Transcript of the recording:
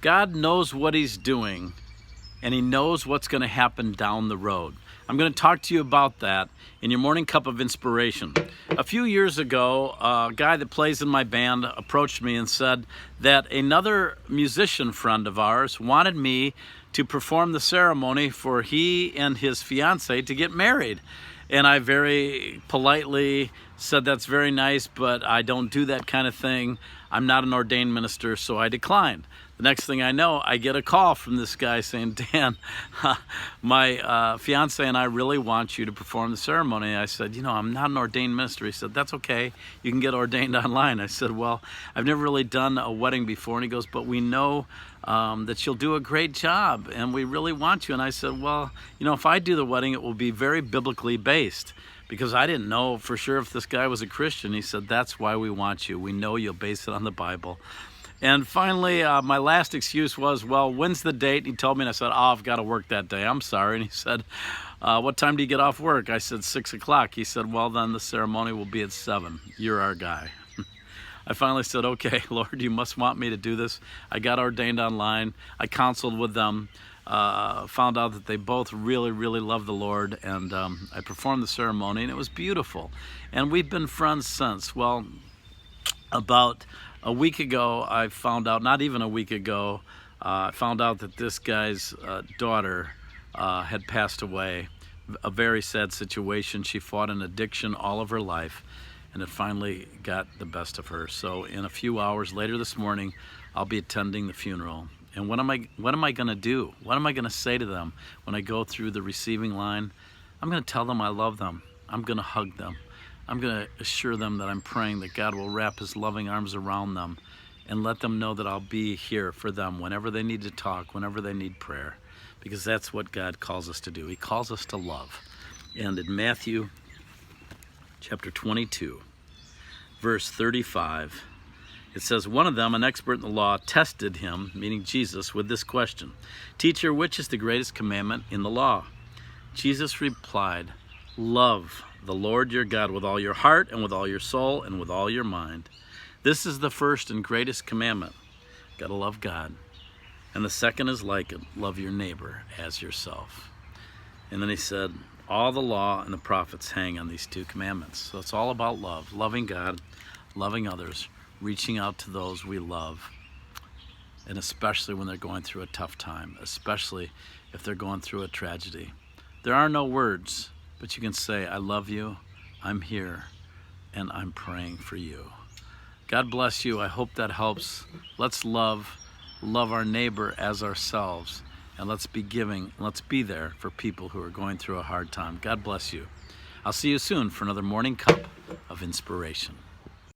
God knows what he's doing, and he knows what's going to happen down the road. I'm going to talk to you about that in your morning cup of inspiration. A few years ago, a guy that plays in my band approached me and said that another musician friend of ours wanted me to perform the ceremony for he and his fiancée to get married. And I very politely said, that's very nice, but I don't do that kind of thing. I'm not an ordained minister, so I declined. The next thing I know, I get a call from this guy saying, Dan, my fiance and I really want you to perform the ceremony. I said, I'm not an ordained minister. He said, that's okay. You can get ordained online. I said, well, I've never really done a wedding before. And he goes, but we know that you'll do a great job and we really want you. And I said, well, if I do the wedding, it will be very biblically based, because I didn't know for sure if this guy was a Christian. He said, that's why we want you. We know you'll base it on the Bible. And finally, my last excuse was, well, when's the date? He told me, and I said, I've got to work that day. I'm sorry. And he said, what time do you get off work? I said, 6 o'clock. He said, well, then the ceremony will be at 7. You're our guy. I finally said, okay, Lord, you must want me to do this. I got ordained online. I counseled with them, found out that they both really, really love the Lord, and I performed the ceremony, and it was beautiful. And we've been friends since. Well, about a week ago, I found out, not even a week ago, I found out that this guy's daughter had passed away. A very sad situation. She fought an addiction all of her life, and it finally got the best of her. So in a few hours later this morning, I'll be attending the funeral. And what am I going to do? What am I going to say to them when I go through the receiving line? I'm going to tell them I love them. I'm going to hug them. I'm going to assure them that I'm praying that God will wrap his loving arms around them and let them know that I'll be here for them whenever they need to talk, whenever they need prayer, because that's what God calls us to do. He calls us to love. And in Matthew chapter 22, verse 35, it says, one of them, an expert in the law, tested him, meaning Jesus, with this question, Teacher, which is the greatest commandment in the law? Jesus replied, love the Lord your God with all your heart and with all your soul and with all your mind. This is the first and greatest commandment. Got to love God. And the second is like it, love your neighbor as yourself. And then he said, all the law and the prophets hang on these two commandments. So it's all about love, loving God, loving others, reaching out to those we love, and especially when they're going through a tough time, especially if they're going through a tragedy. There are no words, but you can say, I love you, I'm here, and I'm praying for you. God bless you. I hope that helps. Let's love our neighbor as ourselves, and let's be giving, let's be there for people who are going through a hard time. God bless you. I'll see you soon for another morning cup of inspiration.